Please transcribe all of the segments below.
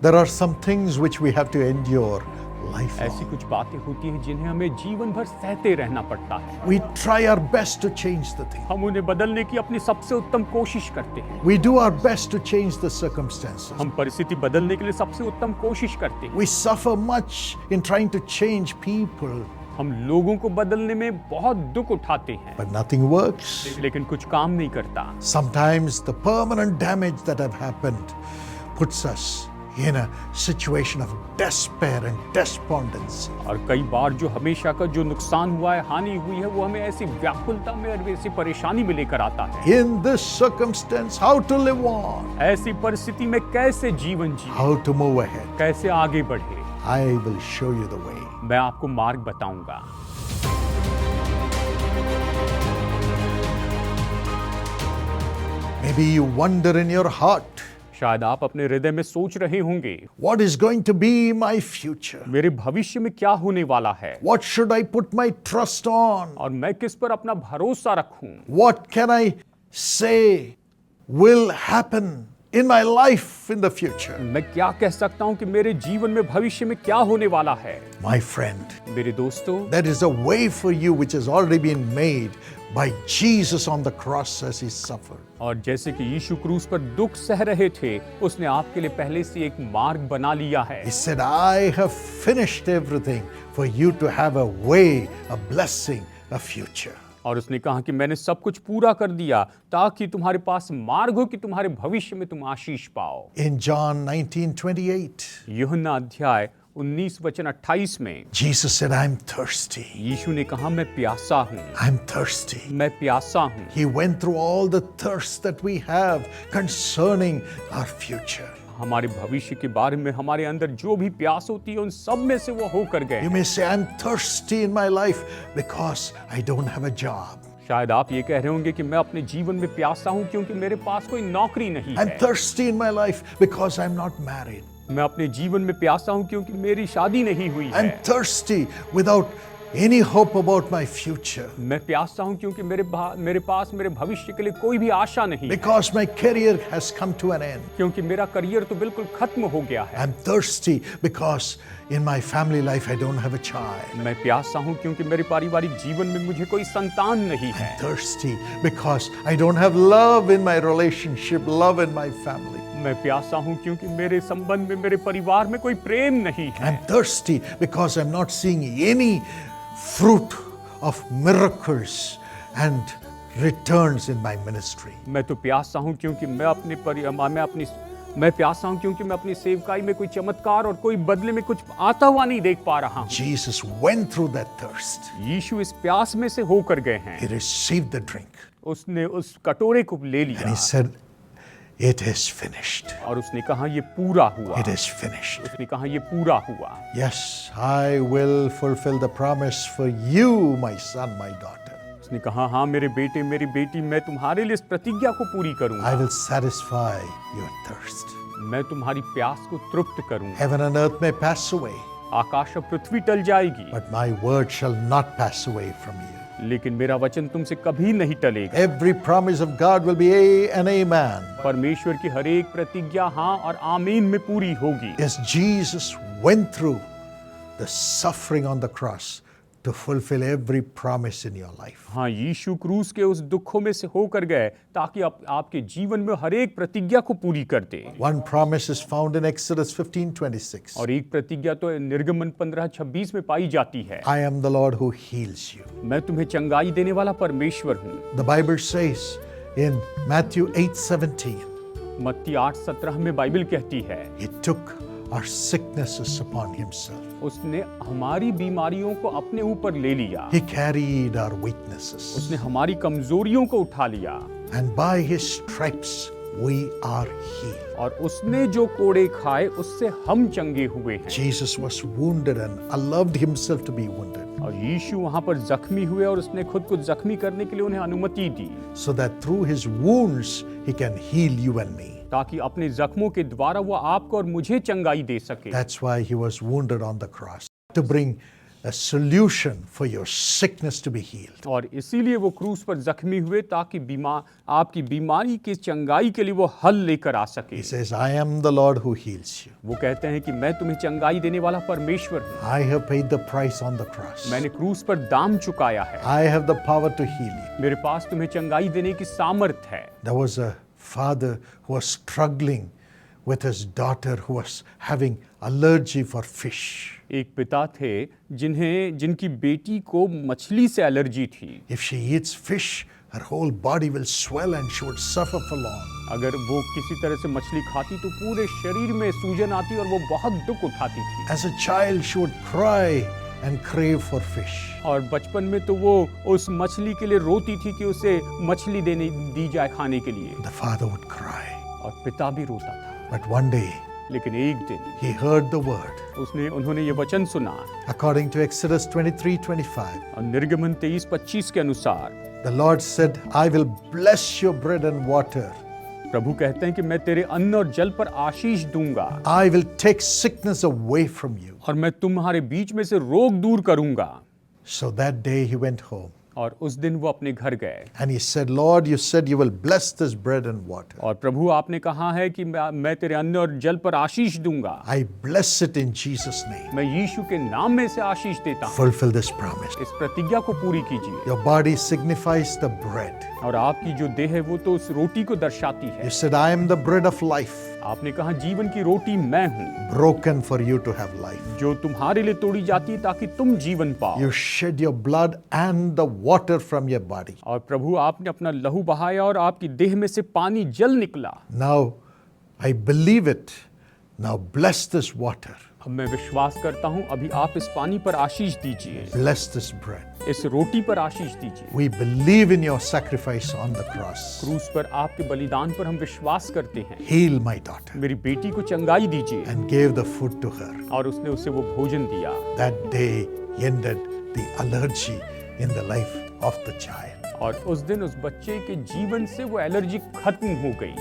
There are some things which we have to endure ऐसी lifelong. कुछ बातें होती हैं जिन्हें हमें जीवन भर सहते रहना पड़ता है। We try our best to change the thing. हम उन्हें बदलने की अपनी सबसे उत्तम कोशिश करते हैं। We do our best to change the circumstances. हम परिस्थिति बदलने के लिए सबसे उत्तम कोशिश करते हैं। We suffer much in trying to change people, हम लोगों को बदलने में बहुत दुख उठाते हैं, but nothing works. लेकिन कुछ काम नहीं करता। Sometimes the permanent damage that have happened puts us in a situation of despair and despondency. और कई बार जो हमेशा का जो नुकसान हुआ है, हानि हुई है, वो हमें ऐसी व्याकुलता में और ऐसी परेशानी में लेकर आता है। In this circumstance, how to live on, ऐसी परिस्थिति में कैसे जीवन जिए, how to move ahead. कैसे आगे बढ़े, I will show you the way. मैं आपको मार्ग बताऊंगा। Maybe you wonder in your heart, शायद आप अपने हृदय में सोच रहे होंगे, what is going to be my future? मेरे भविष्य में क्या होने वाला है What should I put my trust on? और मैं किस पर अपना भरोसा रखूं। What can I say will happen in my life in the future? मैं क्या कह सकता हूं कि मेरे जीवन में भविष्य में क्या होने वाला है। My friend, मेरे दोस्तों, there is a way for you which has already been made by Jesus on the cross as he suffered. और जैसे कि यीशु क्रूस पर दुख सह रहे थे, उसने आपके लिए पहले से एक मार्ग बना लिया है। He said, I have finished everything for you to have a way, a blessing, a future. और उसने कहा कि मैंने सब कुछ पूरा कर दिया ताकि तुम्हारे पास मार्ग हो कि तुम्हारे भविष्य में तुम आशीष पाओ। In John 19:28, यूहन्ना अध्याय 19:28 में Jesus said, I'm thirsty. यीशु ने कहा, मैं प्यासा हूँ, I'm thirsty. मैं प्यासा हूँ। He went through all the thirst that we have concerning our future. हमारे भविष्य के बारे में हमारे अंदर जो भी प्यास होती है, उन सब में से वो होकर गए। You may say, I'm thirsty in my life because I don't have a job. शायद आप ये कह रहे होंगे कि मैं अपने जीवन में प्यासा हूँ क्योंकि मेरे पास कोई नौकरी नहीं I'm है। thirsty in my life because I'm not married. मैं अपने जीवन में प्यासा हूँ क्योंकि मेरी शादी नहीं हुई I'm है। thirsty without any hope about my future. मैं प्यासा हूँ क्योंकि मेरे पास मेरे भविष्य के लिए कोई भी आशा नहीं है, Because my career has come to an end. क्योंकि मेरा करियर तो बिल्कुल खत्म हो गया है। I'm thirsty because in my family life I don't have a child. मैं प्यासा हूँ क्योंकि मेरे पारिवारिक जीवन में मुझे कोई संतान नहीं है। Thirsty because I don't have love in my relationship, love in my family. मैं प्यासा हूँ क्योंकि मेरे संबंध में, मेरे परिवार में कोई प्रेम नहीं है। I'm thirsty because I'm not seeing any fruit of miracles and returns in my ministry. मैं तो प्यासा हूँ क्योंकि मैं प्यासा हूँ क्योंकि मैं अपनी सेवकाई में कोई चमत्कार और कोई बदले में कुछ आता हुआ नहीं देख पा रहा हूँ। Jesus went through that thirst. यीशु इस प्यास में से होकर गए हैं। He received the drink उसने उस कटोरे को ले and लिया he said, it is finished. और उसने कहा ये पूरा हुआ। It is finished. उसने कहा ये पूरा हुआ। Yes, I will fulfill the promise for you, my son, my daughter. उसने कहा, हाँ मेरे बेटे, मेरी बेटी, मैं तुम्हारे लिए इस प्रतिज्ञा को पूरी I करूंगा। will satisfy your thirst. मैं तुम्हारी प्यास को तृप्त करूंगा। Heaven and earth may pass away, आकाश और पृथ्वी टल जाएगी, but my word shall not pass away from you. लेकिन मेरा वचन तुमसे कभी नहीं टलेगा। Every promise of God will be a and amen. परमेश्वर की हर एक प्रतिज्ञा हाँ और आमीन में पूरी होगी। Yes, Jesus went through the suffering on the cross to fulfill every promise in your life. हाँ, यीशु क्रूस के उस दुखों में से होकर गए ताकि आपके जीवन में हर एक प्रतिज्ञा को पूरी कर दे। One promise is found in Exodus 15:26. और एक प्रतिज्ञा तो निर्गमन 15:26 में पाई जाती है। I am the Lord who heals you. मैं तुम्हें चंगाई देने वाला परमेश्वर हूँ। The Bible says in Matthew 8:17, मत्ती 8:17 में बाइबल कहती है, He took our sicknesses upon himself. उसने हमारी बीमारियों को अपने ऊपर ले लिया। He carried our weaknesses. उसने हमारी कमजोरियों को उठा लिया। And by his stripes we are healed. और उसने जो कोड़े खाए उससे हम चंगे हुए हैं। Jesus was wounded and allowed himself to be wounded, और यीशु वहां पर जख्मी हुए और उसने खुद को जख्मी करने के लिए उन्हें अनुमति दी, so that through his wounds he can heal you and me. ताकि अपने जख्मों के द्वारा वो आपको और मुझे चंगाई दे सके। That's why he was wounded on the cross, to bring a solution for your sickness to be healed. और इसीलिए वो क्रूस पर जख्मी हुए ताकि आपकी बीमारी की चंगाई के लिए वो हल लेकर आ सके। He says, I am the Lord who heals you. वो कहते हैं कि मैं तुम्हें चंगाई देने वाला परमेश्वर हूँ। I have paid the price on the cross. मैंने क्रूस पर दाम चुकाया है। I have the power to heal you. मेरे पास तुम्हें चंगाई देने की सामर्थ है। There was a father who was struggling with his daughter who was having allergy for fish. एक पिता थे जिनकी बेटी को मछली से एलर्जी थी। If she eats fish, her whole body will swell and she would suffer for long. अगर वो किसी तरह से मछली खाती तो पूरे शरीर में सूजन आती और वो बहुत दुख उठाती थी। As a child, she would cry and crave for fish. और बचपन में तो वो उस मछली के लिए रोती थी कि उसे मछली दी जाए खाने के लिए। The father would cry. और पिता भी रोता था। But one day, लेकिन एक दिन he heard the word. उन्होंने ये वचन सुना। According to Exodus 23:25, और निर्गमन 23:25 के अनुसार the Lord said, I will bless your bread and water. प्रभु कहते हैं कि मैं तेरे अन्न और जल पर आशीष दूंगा। I will take sickness away from you. और मैं तुम्हारे बीच में से रोग दूर करूंगा। So that day he went home. और उस दिन वो अपने घर गए। And he said, Lord, you said you will bless this bread and water. और प्रभु आपने कहा है कि मैं तेरे अन्न और जल पर आशीष दूंगा। I bless it in Jesus' name. मैं यीशु के नाम में से आशीष देता हूँ। Fulfill this promise. इस प्रतिज्ञा को पूरी कीजिए। Your body signifies the bread. और आपकी जो देह है वो तो उस रोटी को दर्शाती है। You said, I am the bread of life. आपने कहा जीवन की रोटी मैं हूँ। Broken for you to have life. जो तुम्हारे लिए तोड़ी जाती है ताकि तुम जीवन पाओ। You shed your blood and the water from your body. और प्रभु आपने अपना लहू बहाया और आपकी देह में से पानी जल निकला। Now I believe it. Now bless this water. अब मैं विश्वास करता हूँ अभी आप इस पानी पर आशीष दीजिए। Bless this bread. इस रोटी पर आशीष दीजिए। We believe in your sacrifice on the cross. क्रूस पर आपके बलिदान पर हम विश्वास करते हैं। Heal my daughter. मेरी बेटी को चंगाई दीजिए। And gave the food to her. और उसने उसे वो भोजन दिया। That day ended the allergy in the life of the child. और उस दिन उस बच्चे के जीवन से वो एलर्जी खत्म हो गई।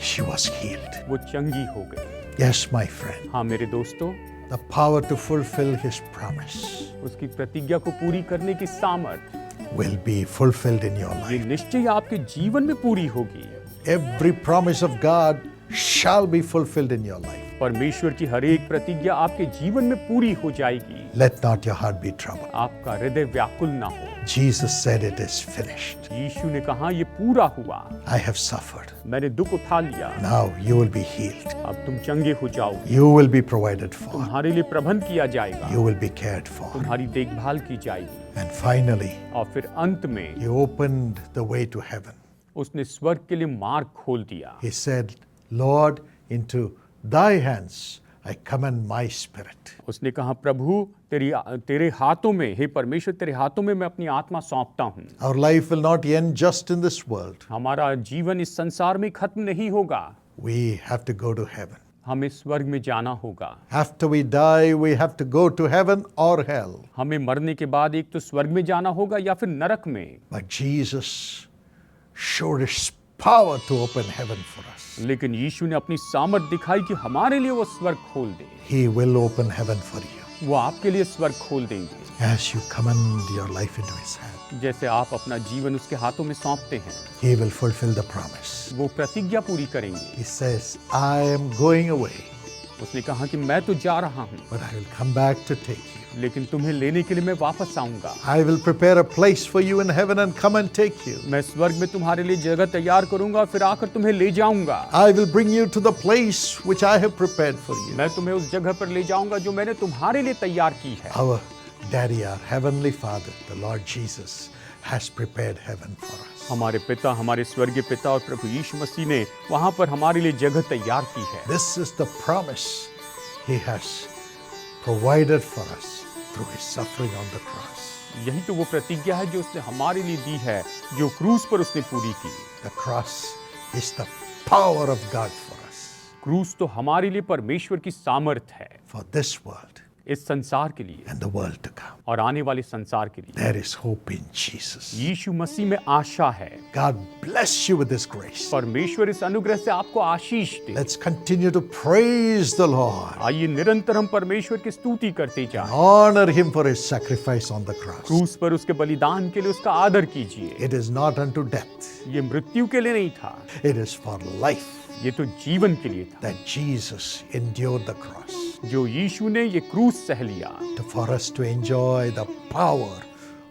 She was healed. वो चंगी हो गई। Yes, my friend. हाँ मेरे दोस्तों, The power to fulfill his promise उसकी प्रतिज्ञा को पूरी करने की सामर्थ will be fulfilled in your ये life. निश्चय आपके जीवन में पूरी होगी। Every promise of God shall be fulfilled in your life. परमेश्वर की हर एक प्रतिज्ञा आपके जीवन में पूरी हो जाएगी। Let not your heart be troubled. आपका हृदय व्याकुल ना हो। Jesus said it is finished. यीशु ने कहा ये पूरा हुआ। I have suffered. मैंने दुख उठा लिया। Now you will be healed. अब तुम चंगे हो जाओगे। You will be provided for. तुम्हारे लिए प्रबंध किया जाएगा। You will be cared for. तुम्हारी देखभाल की जाएगी। And finally, और फिर अंत में he opened the way to heaven. उसने स्वर्ग के लिए मार्ग खोल दिया। He said, Lord, into thy hands I commend my spirit. उसने कहा प्रभु तेरे हाथों में, हे परमेश्वर तेरे हाथों में मैं अपनी आत्मा सौंपता हूँ। Our life will not end just in this world. हमारा जीवन इस संसार में खत्म नहीं होगा। We have to go to heaven. हमें स्वर्ग में जाना होगा। After we die, we have to go to heaven or hell. हमें मरने के बाद एक तो स्वर्ग में जाना होगा या फिर नरक में। But Jesus showed his power to open heaven for us. लेकिन यीशु ने अपनी सामर्थ दिखाई कि हमारे लिए वो स्वर्ग खोल दे। He will open heaven for you. वो आपके लिए स्वर्ग खोल देंगे। As you commend your life into his hand, जैसे आप अपना जीवन उसके हाथों में सौंपते हैं, he will fulfill the promise. वो प्रतिज्ञा पूरी करेंगे। He says, I am going away, उसने कहा कि मैं तो जा रहा हूँ, but I will come back to take you. लेकिन तुम्हें लेने के लिए मैं वापस आऊंगा। I will prepare a place for you in heaven and come and take you. मैं स्वर्ग में तुम्हारे लिए जगह तैयार करूंगा, फिर आकर तुम्हें ले जाऊंगा। I will bring you to the place which I have prepared for you. मैं तुम्हें उस जगह पर ले जाऊंगा जो मैंने तुम्हारे लिए तैयार की है। Our Daddy, our Heavenly Father, the Lord Jesus, has prepared heaven for us. हमारे पिता, हमारे स्वर्गीय पिता और प्रभु यीशु मसीह ने वहां पर हमारे लिए जगह तैयार की है। This is the promise He has provided for us through His suffering on the cross. यही तो वो प्रतिज्ञा है जो उसने हमारे लिए दी है, जो क्रूस पर उसने पूरी की। The cross is the power of God for us, क्रूस तो हमारे लिए परमेश्वर की सामर्थ है। for this world. इस संसार के लिए and the world to come. और आने वाले संसार के लिए। There is hope in Jesus. यीशु मसीह में आशा है। God bless you with this grace. परमेश्वर इस अनुग्रह से आपको आशीष दे। Let's continue to praise the Lord. आइए निरंतर हम परमेश्वर की स्तुति करते जाएं। Honor him for his sacrifice on the cross. क्रूस पर उसके बलिदान के लिए उसका आदर कीजिए। It is not unto death. ये मृत्यु के लिए नहीं था, It is for life ये तो जीवन के लिए था। that Jesus endured the cross. जो यीशु ने ये क्रूस सह लिया For us to enjoy the power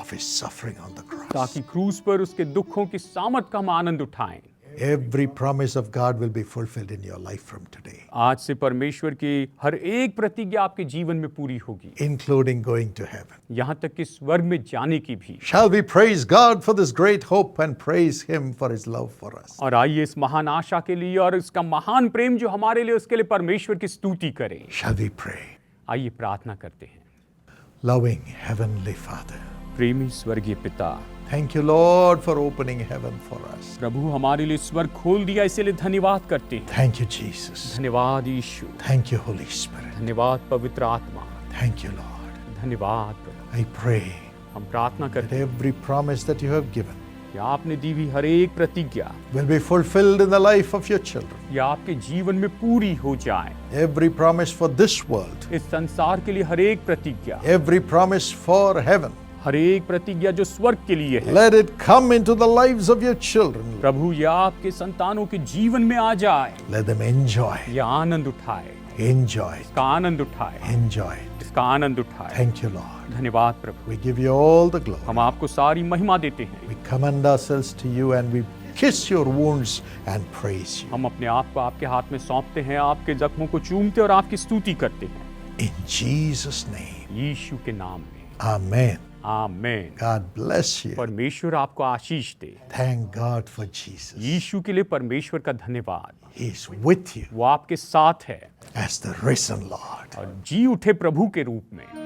of his suffering on the cross. ताकि क्रूस पर उसके दुखों की सामर्थ का हम आनंद उठाएं। Every promise of God will be fulfilled in your life from today, आज से परमेश्वर की हर एक प्रतिज्ञा आपके जीवन में पूरी होगी, including going to heaven. यहाँ तक कि स्वर्ग में जाने की भी। Shall we praise God for this great hope and praise him for his love for us? और आइए इस महान आशा के लिए और इसका महान प्रेम जो हमारे लिए, उसके लिए परमेश्वर की स्तुति करें। Shall we pray? आइए प्रार्थना करते हैं। Loving Heavenly Father, प्रेमी स्वर्गीय पिता, thank you, Lord, for opening heaven for us. प्रभु हमारे लिए स्वर्ग खोल दिया, इसलिए धन्यवाद करते हैं। Thank you, Jesus. धन्यवाद यीशु, Thank you, Holy Spirit. धन्यवाद पवित्र आत्मा, Thank you, Lord. धन्यवाद प्रभु। I pray हम प्रार्थना that करते हैं every promise that you have given कि आपने दी हुई हर एक प्रतिज्ञा will be fulfilled in the life of your children. या आपके जीवन में पूरी हो जाए। Every promise for this world, इस संसार के लिए हर एक प्रतिज्ञा, every promise for heaven, हर एक प्रतिज्ञा जो स्वर्ग के लिए है, let it come into the lives of your children. प्रभु या आपके संतानों के जीवन में आ जाए, Let them enjoy, या आनंद उठाए, enjoy, इसका आनंद उठाए, enjoy. इसका आनंद उठाए। Thank you, Lord. धन्यवाद प्रभु, We give you all the glory. हम आपको सारी महिमा देते हैं। We commend ourselves to you and we kiss your wounds and praise you. हम अपने आप को आपके हाथ में सौंपते हैं, आपके जख्मों को चूमते और आपकी स्तुति करते हैं, In Jesus' name. यीशु के नाम में। Amen. Amen. God bless you. परमेश्वर आपको आशीष दे। Thank God for Jesus. यीशु के लिए परमेश्वर का धन्यवाद, He is with you वो आपके साथ है as the risen Lord. और जी उठे प्रभु के रूप में।